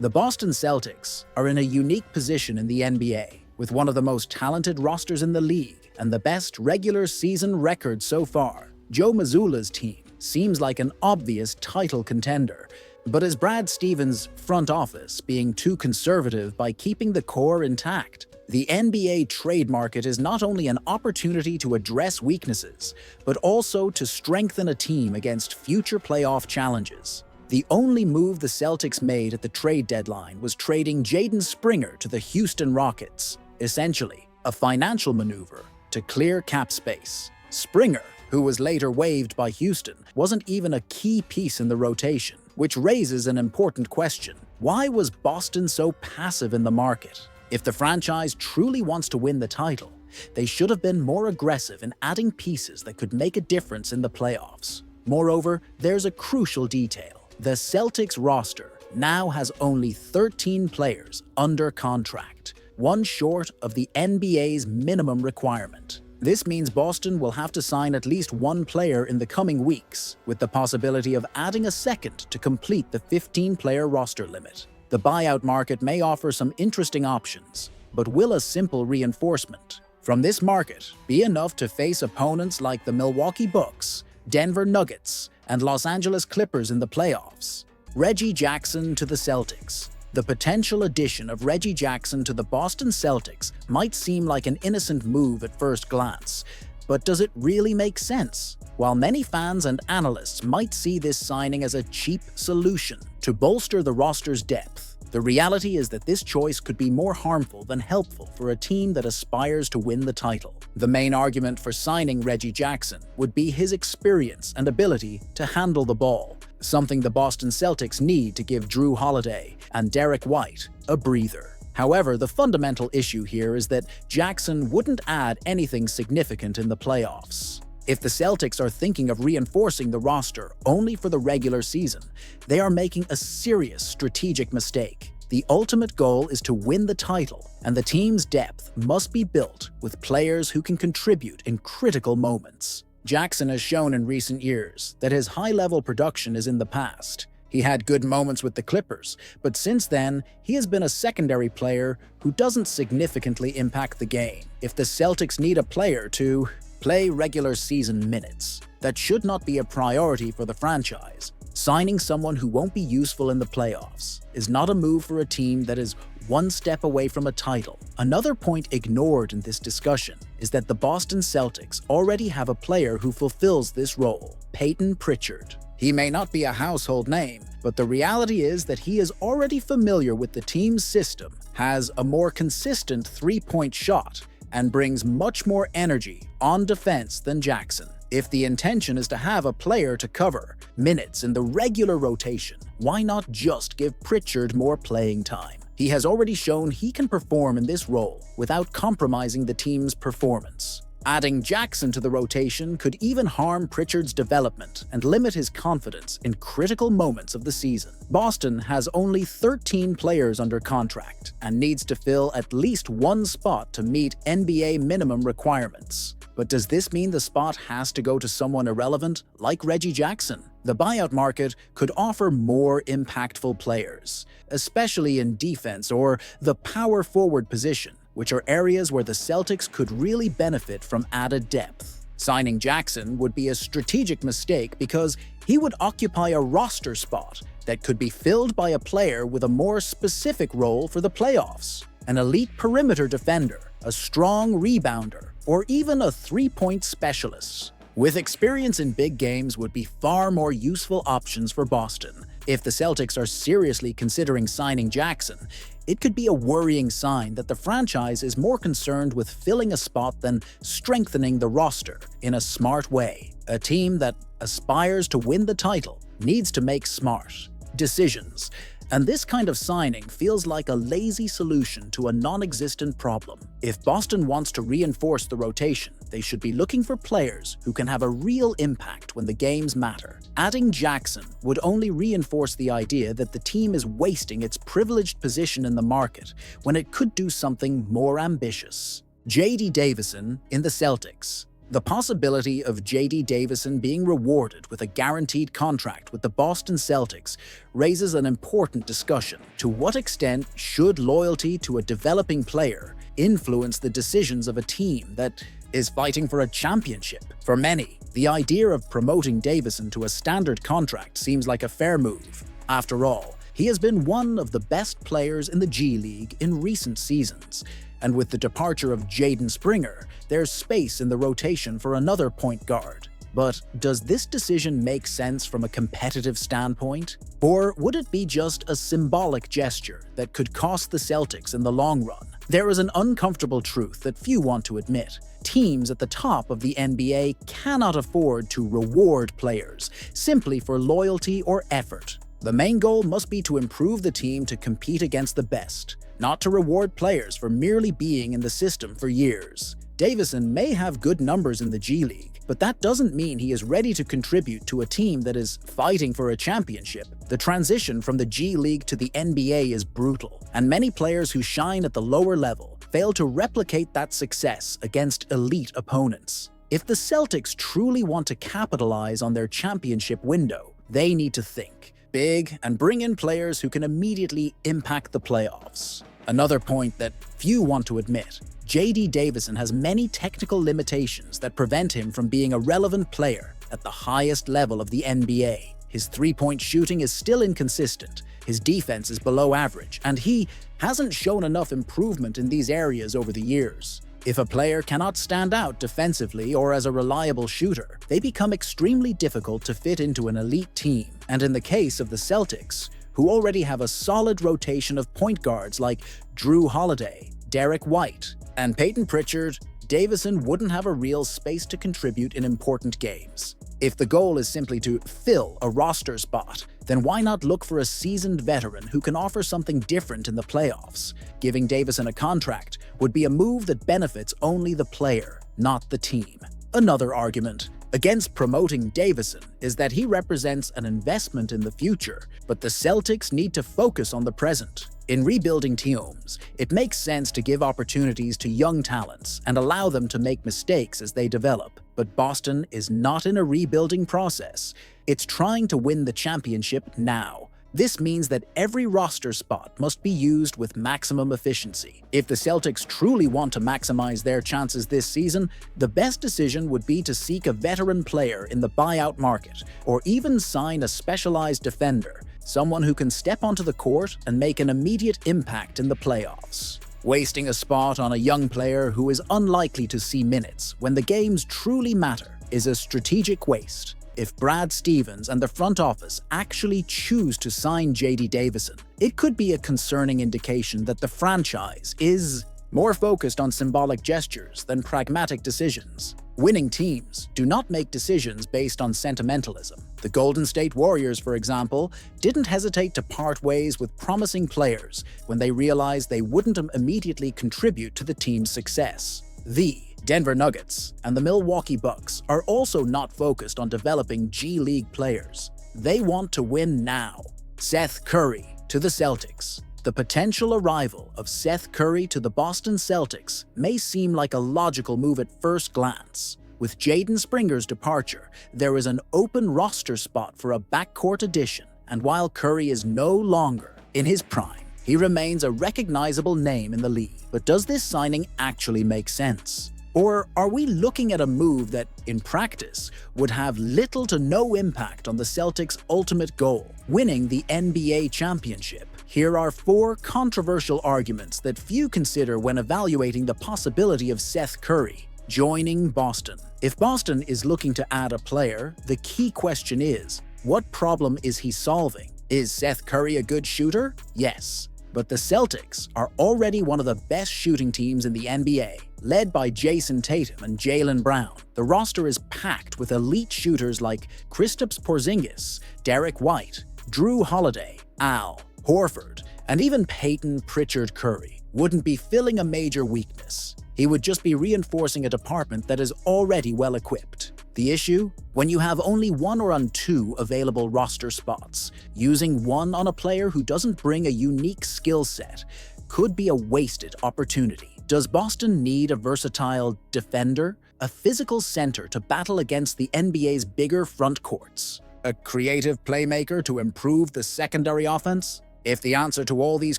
The Boston Celtics are in a unique position in the NBA, with one of the most talented rosters in the league and the best regular season record so far. Joe Mazzulla's team seems like an obvious title contender, but is Brad Stevens' front office being too conservative by keeping the core intact? The NBA trade market is not only an opportunity to address weaknesses, but also to strengthen a team against future playoff challenges. The only move the Celtics made at the trade deadline was trading Jaden Springer to the Houston Rockets, essentially a financial maneuver to clear cap space. Springer, who was later waived by Houston, wasn't even a key piece in the rotation, which raises an important question. Why was Boston so passive in the market? If the franchise truly wants to win the title, they should have been more aggressive in adding pieces that could make a difference in the playoffs. Moreover, there's a crucial detail. The Celtics roster now has only 13 players under contract, one short of the NBA's minimum requirement. This means Boston will have to sign at least one player in the coming weeks, with the possibility of adding a second to complete the 15-player roster limit. The buyout market may offer some interesting options, but will a simple reinforcement from this market be enough to face opponents like the Milwaukee Bucks, Denver Nuggets, and Los Angeles Clippers in the playoffs? Reggie Jackson to the Celtics. The potential addition of Reggie Jackson to the Boston Celtics might seem like an innocent move at first glance, but does it really make sense? While many fans and analysts might see this signing as a cheap solution to bolster the roster's depth, the reality is that this choice could be more harmful than helpful for a team that aspires to win the title. The main argument for signing Reggie Jackson would be his experience and ability to handle the ball, something the Boston Celtics need to give Drew Holiday and Derek White a breather. However, the fundamental issue here is that Jackson wouldn't add anything significant in the playoffs. If the Celtics are thinking of reinforcing the roster only for the regular season, they are making a serious strategic mistake. The ultimate goal is to win the title, and the team's depth must be built with players who can contribute in critical moments. Jackson has shown in recent years that his high-level production is in the past. He had good moments with the Clippers, but since then, he has been a secondary player who doesn't significantly impact the game. If the Celtics need a player to play regular season minutes, that should not be a priority for the franchise. Signing someone who won't be useful in the playoffs is not a move for a team that is one step away from a title. Another point ignored in this discussion is that the Boston Celtics already have a player who fulfills this role, Peyton Pritchard. He may not be a household name, but the reality is that he is already familiar with the team's system, has a more consistent three-point shot, and brings much more energy on defense than Jackson. If the intention is to have a player to cover minutes in the regular rotation, why not just give Pritchard more playing time? He has already shown he can perform in this role without compromising the team's performance. Adding Jackson to the rotation could even harm Pritchard's development and limit his confidence in critical moments of the season. Boston has only 13 players under contract and needs to fill at least one spot to meet NBA minimum requirements. But does this mean the spot has to go to someone irrelevant like Reggie Jackson? The buyout market could offer more impactful players, especially in defense or the power forward position, which are areas where the Celtics could really benefit from added depth. Signing Jackson would be a strategic mistake because he would occupy a roster spot that could be filled by a player with a more specific role for the playoffs. An elite perimeter defender, a strong rebounder, or even a three-point specialist with experience in big games would be far more useful options for Boston. If the Celtics are seriously considering signing Jackson, it could be a worrying sign that the franchise is more concerned with filling a spot than strengthening the roster in a smart way. A team that aspires to win the title needs to make smart decisions, and this kind of signing feels like a lazy solution to a non-existent problem. If Boston wants to reinforce the rotation, they should be looking for players who can have a real impact when the games matter. Adding Jackson would only reinforce the idea that the team is wasting its privileged position in the market when it could do something more ambitious. J.D. Davison in the Celtics. The possibility of J.D. Davison being rewarded with a guaranteed contract with the Boston Celtics raises an important discussion. To what extent should loyalty to a developing player influence the decisions of a team that is fighting for a championship? For many, the idea of promoting Davison to a standard contract seems like a fair move. After all, he has been one of the best players in the G League in recent seasons, and with the departure of Jaden Springer, there's space in the rotation for another point guard. But does this decision make sense from a competitive standpoint? Or would it be just a symbolic gesture that could cost the Celtics in the long run? There is an uncomfortable truth that few want to admit. Teams at the top of the NBA cannot afford to reward players simply for loyalty or effort. The main goal must be to improve the team to compete against the best, not to reward players for merely being in the system for years. Davison may have good numbers in the G League, but that doesn't mean he is ready to contribute to a team that is fighting for a championship. The transition from the G League to the NBA is brutal, and many players who shine at the lower level fail to replicate that success against elite opponents. If the Celtics truly want to capitalize on their championship window, they need to think big and bring in players who can immediately impact the playoffs. Another point that few want to admit: J.D. Davison has many technical limitations that prevent him from being a relevant player at the highest level of the NBA. His three-point shooting is still inconsistent, his defense is below average, and he hasn't shown enough improvement in these areas over the years. If a player cannot stand out defensively or as a reliable shooter, they become extremely difficult to fit into an elite team. And in the case of the Celtics, who already have a solid rotation of point guards like Jrue Holiday, Derek White, and Peyton Pritchard, Davison wouldn't have a real space to contribute in important games. If the goal is simply to fill a roster spot, then why not look for a seasoned veteran who can offer something different in the playoffs? Giving Davison a contract would be a move that benefits only the player, not the team. Another argument against promoting Davison is that he represents an investment in the future, but the Celtics need to focus on the present. In rebuilding teams, it makes sense to give opportunities to young talents and allow them to make mistakes as they develop. But Boston is not in a rebuilding process. It's trying to win the championship now. This means that every roster spot must be used with maximum efficiency. If the Celtics truly want to maximize their chances this season, the best decision would be to seek a veteran player in the buyout market, or even sign a specialized defender, someone who can step onto the court and make an immediate impact in the playoffs. Wasting a spot on a young player who is unlikely to see minutes when the games truly matter is a strategic waste. If Brad Stevens and the front office actually choose to sign J.D. Davison, it could be a concerning indication that the franchise is more focused on symbolic gestures than pragmatic decisions. Winning teams do not make decisions based on sentimentalism. The Golden State Warriors, for example, didn't hesitate to part ways with promising players when they realized they wouldn't immediately contribute to the team's success. The Denver Nuggets and the Milwaukee Bucks are also not focused on developing G League players. They want to win now. Seth Curry to the Celtics. The potential arrival of Seth Curry to the Boston Celtics may seem like a logical move at first glance. With Jaden Springer's departure, there is an open roster spot for a backcourt addition, and while Curry is no longer in his prime, he remains a recognizable name in the league. But does this signing actually make sense? Or are we looking at a move that, in practice, would have little to no impact on the Celtics' ultimate goal, winning the NBA championship? Here are 4 controversial arguments that few consider when evaluating the possibility of Seth Curry joining Boston. If Boston is looking to add a player, the key question is, what problem is he solving? Is Seth Curry a good shooter? Yes. But the Celtics are already one of the best shooting teams in the NBA, led by Jason Tatum and Jaylen Brown. The roster is packed with elite shooters like Kristaps Porzingis, Derek White, Jrue Holiday, Al Horford, and even Peyton Pritchard. Curry wouldn't be filling a major weakness. He would just be reinforcing a department that is already well equipped. The issue? When you have only 1 or 2 available roster spots, using one on a player who doesn't bring a unique skill set could be a wasted opportunity. Does Boston need a versatile defender, a physical center to battle against the NBA's bigger front courts? A creative playmaker to improve the secondary offense? If the answer to all these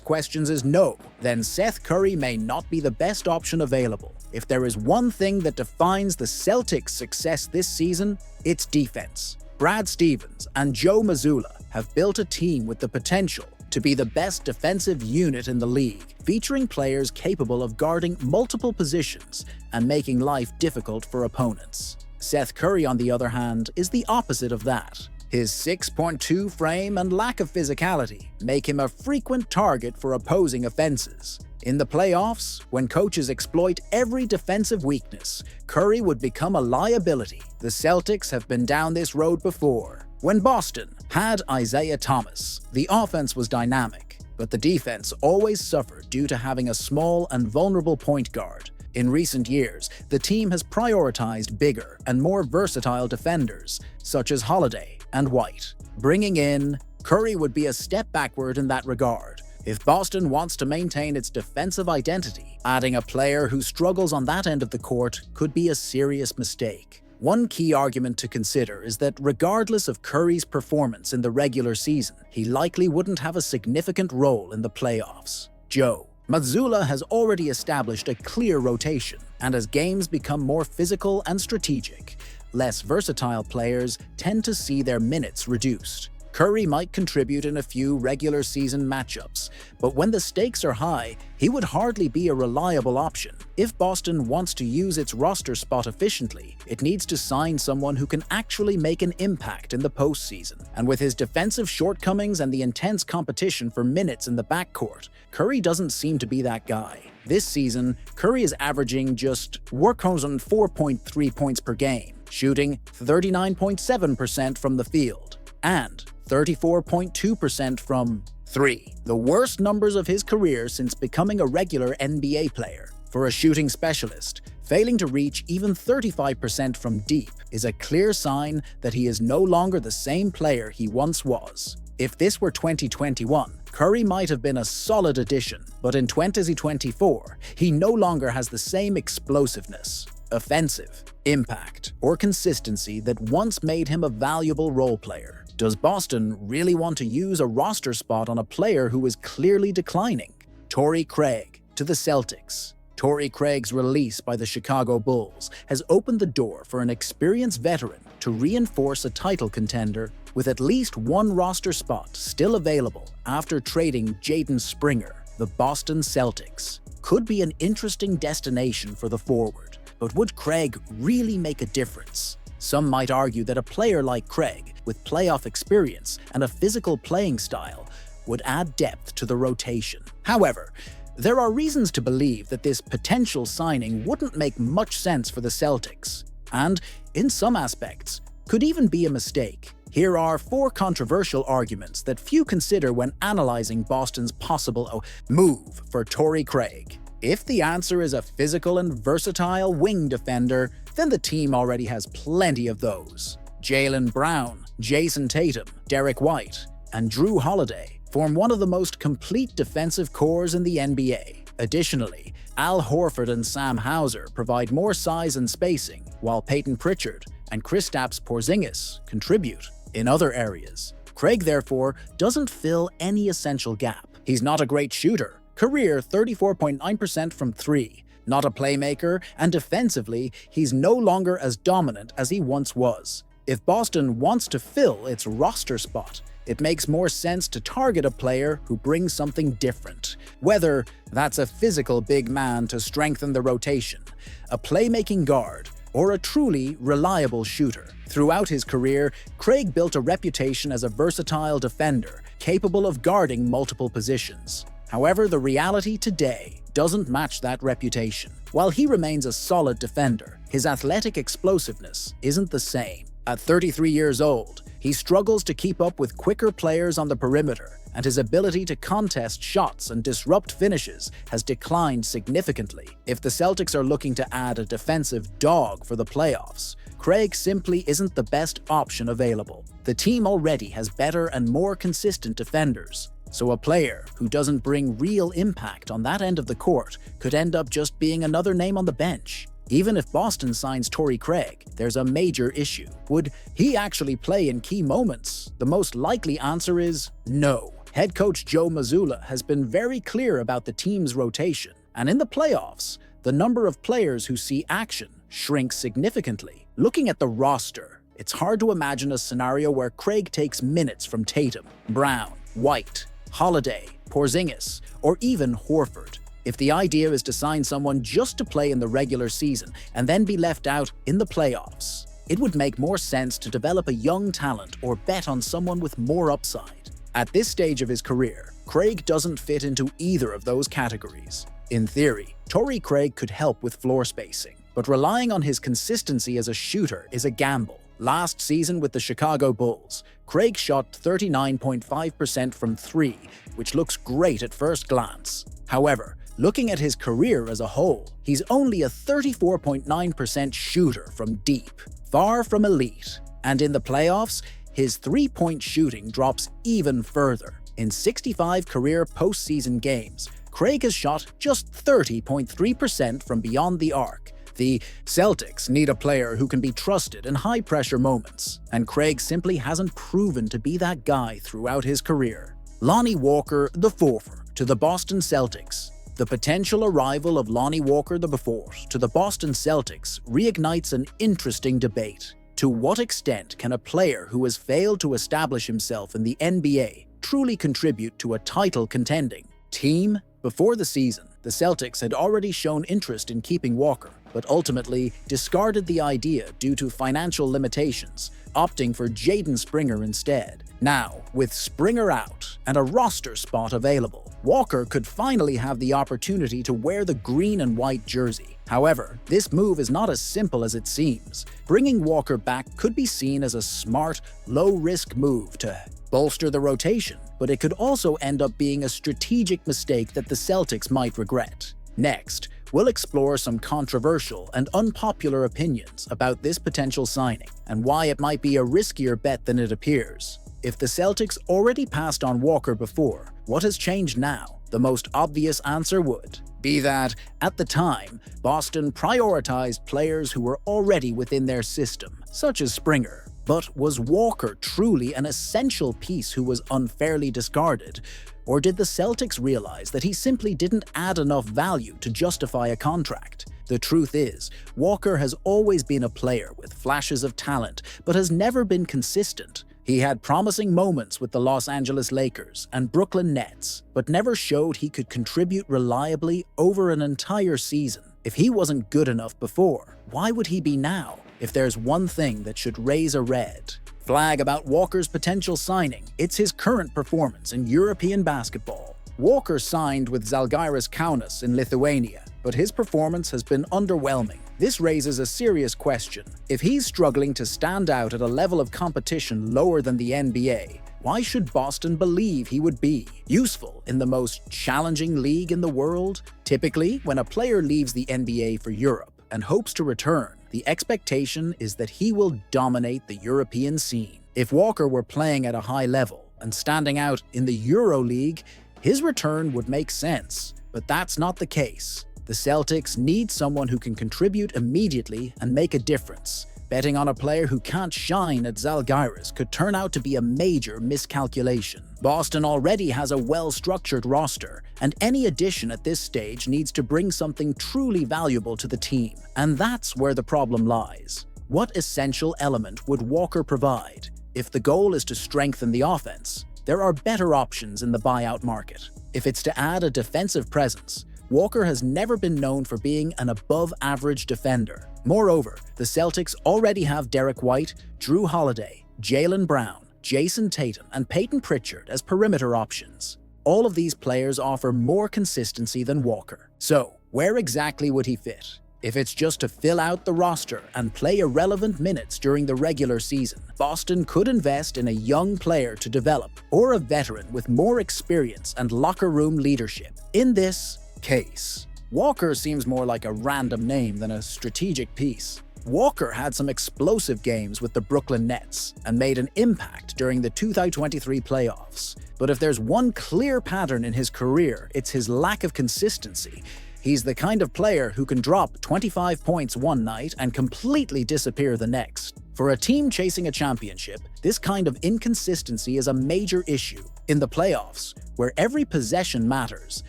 questions is no, then Seth Curry may not be the best option available. If there is one thing that defines the Celtics' success this season, it's defense. Brad Stevens and Joe Mazzulla have built a team with the potential to be the best defensive unit in the league, featuring players capable of guarding multiple positions and making life difficult for opponents. Seth Curry, on the other hand, is the opposite of that. His 6'2" frame and lack of physicality make him a frequent target for opposing offenses. In the playoffs, when coaches exploit every defensive weakness, Curry would become a liability. The Celtics have been down this road before. When Boston had Isaiah Thomas, the offense was dynamic, but the defense always suffered due to having a small and vulnerable point guard. In recent years, the team has prioritized bigger and more versatile defenders, such as Holiday and White. Bringing in Curry would be a step backward in that regard. If Boston wants to maintain its defensive identity, adding a player who struggles on that end of the court could be a serious mistake. One key argument to consider is that regardless of Curry's performance in the regular season, he likely wouldn't have a significant role in the playoffs. Joe Mazzulla has already established a clear rotation, and as games become more physical and strategic, less versatile players tend to see their minutes reduced. Curry might contribute in a few regular season matchups, but when the stakes are high, he would hardly be a reliable option. If Boston wants to use its roster spot efficiently, it needs to sign someone who can actually make an impact in the postseason. And with his defensive shortcomings and the intense competition for minutes in the backcourt, Curry doesn't seem to be that guy. This season, Curry is averaging just 4.3 points per game, shooting 39.7% from the field, and 34.2% from three, the worst numbers of his career since becoming a regular NBA player. For a shooting specialist, failing to reach even 35% from deep is a clear sign that he is no longer the same player he once was. If this were 2021, Curry might have been a solid addition, but in 2024, he no longer has the same explosiveness, offensive impact, or consistency that once made him a valuable role player. Does Boston really want to use a roster spot on a player who is clearly declining? Torrey Craig to the Celtics. Torrey Craig's release by the Chicago Bulls has opened the door for an experienced veteran to reinforce a title contender with at least one roster spot still available after trading Jaden Springer. The Boston Celtics could be an interesting destination for the forward, but would Craig really make a difference? Some might argue that a player like Craig, with playoff experience and a physical playing style, would add depth to the rotation. However, there are reasons to believe that this potential signing wouldn't make much sense for the Celtics, and, in some aspects, could even be a mistake. Here are 4 controversial arguments that few consider when analyzing Boston's possible move for Torrey Craig. If the answer is a physical and versatile wing defender, then the team already has plenty of those. Jaylen Brown, Jason Tatum, Derek White, and Drew Holiday form one of the most complete defensive cores in the NBA. Additionally, Al Horford and Sam Hauser provide more size and spacing, while Peyton Pritchard and Kristaps Porzingis contribute in other areas. Craig, therefore, doesn't fill any essential gap. He's not a great shooter, career 34.9% from three, not a playmaker, and defensively, he's no longer as dominant as he once was. If Boston wants to fill its roster spot, it makes more sense to target a player who brings something different, whether that's a physical big man to strengthen the rotation, a playmaking guard, or a truly reliable shooter. Throughout his career, Craig built a reputation as a versatile defender, capable of guarding multiple positions. However, the reality today doesn't match that reputation. While he remains a solid defender, his athletic explosiveness isn't the same. At 33 years old, he struggles to keep up with quicker players on the perimeter, and his ability to contest shots and disrupt finishes has declined significantly. If the Celtics are looking to add a defensive dog for the playoffs, Craig simply isn't the best option available. The team already has better and more consistent defenders, so a player who doesn't bring real impact on that end of the court could end up just being another name on the bench. Even if Boston signs Torrey Craig, there's a major issue. Would he actually play in key moments? The most likely answer is no. Head coach Joe Mazzulla has been very clear about the team's rotation, and in the playoffs, the number of players who see action shrinks significantly. Looking at the roster, it's hard to imagine a scenario where Craig takes minutes from Tatum, Brown, White, Holiday, Porzingis, or even Horford. If the idea is to sign someone just to play in the regular season and then be left out in the playoffs, it would make more sense to develop a young talent or bet on someone with more upside. At this stage of his career, Craig doesn't fit into either of those categories. In theory, Torrey Craig could help with floor spacing, but relying on his consistency as a shooter is a gamble. Last season with the Chicago Bulls, Craig shot 39.5% from three, which looks great at first glance. However, looking at his career as a whole, he's only a 34.9% shooter from deep, far from elite. And in the playoffs, his three-point shooting drops even further. In 65 career postseason games, Craig has shot just 30.3% from beyond the arc. The Celtics need a player who can be trusted in high-pressure moments, and Craig simply hasn't proven to be that guy throughout his career. Lonnie Walker IV to the Boston Celtics. The potential arrival of Lonnie Walker IV to the Boston Celtics reignites an interesting debate. To what extent can a player who has failed to establish himself in the NBA truly contribute to a title-contending team? Before the season, the Celtics had already shown interest in keeping Walker, but ultimately discarded the idea due to financial limitations, opting for Jaden Springer instead. Now, with Springer out and a roster spot available, Walker could finally have the opportunity to wear the green and white jersey. However, this move is not as simple as it seems. Bringing Walker back could be seen as a smart, low-risk move to bolster the rotation, but it could also end up being a strategic mistake that the Celtics might regret. Next, we'll explore some controversial and unpopular opinions about this potential signing and why it might be a riskier bet than it appears. If the Celtics already passed on Walker before, what has changed now? The most obvious answer would be that, at the time, Boston prioritized players who were already within their system, such as Springer. But was Walker truly an essential piece who was unfairly discarded? Or did the Celtics realize that he simply didn't add enough value to justify a contract? The truth is, Walker has always been a player with flashes of talent, but has never been consistent. He had promising moments with the Los Angeles Lakers and Brooklyn Nets, but never showed he could contribute reliably over an entire season. If he wasn't good enough before, why would he be now? If there's one thing that should raise a red flag about Walker's potential signing, it's his current performance in European basketball. Walker signed with Žalgiris Kaunas in Lithuania, but his performance has been underwhelming. This raises a serious question. If he's struggling to stand out at a level of competition lower than the NBA, why should Boston believe he would be useful in the most challenging league in the world? Typically, when a player leaves the NBA for Europe and hopes to return, the expectation is that he will dominate the European scene. If Walker were playing at a high level and standing out in the EuroLeague, his return would make sense. But that's not the case. The Celtics need someone who can contribute immediately and make a difference. Betting on a player who can't shine at Žalgiris could turn out to be a major miscalculation. Boston already has a well-structured roster, and any addition at this stage needs to bring something truly valuable to the team. And that's where the problem lies. What essential element would Walker provide? If the goal is to strengthen the offense, there are better options in the buyout market. If it's to add a defensive presence, Walker has never been known for being an above-average defender. Moreover, the Celtics already have Derek White, Drew Holiday, Jaylen Brown, Jason Tatum, and Peyton Pritchard as perimeter options. All of these players offer more consistency than Walker. So, where exactly would he fit? If it's just to fill out the roster and play irrelevant minutes during the regular season, Boston could invest in a young player to develop, or a veteran with more experience and locker room leadership. In this case, Walker seems more like a random name than a strategic piece. Walker had some explosive games with the Brooklyn Nets and made an impact during the 2023 playoffs. But if there's one clear pattern in his career, it's his lack of consistency. He's the kind of player who can drop 25 points one night and completely disappear the next. For a team chasing a championship, this kind of inconsistency is a major issue. In the playoffs, where every possession matters,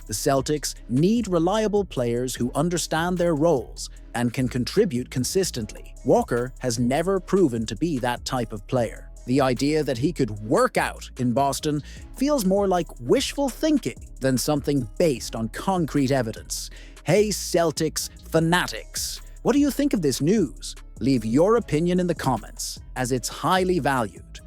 the Celtics need reliable players who understand their roles and can contribute consistently. Walker has never proven to be that type of player. The idea that he could work out in Boston feels more like wishful thinking than something based on concrete evidence. Hey Celtics fanatics, what do you think of this news? Leave your opinion in the comments, as it's highly valued.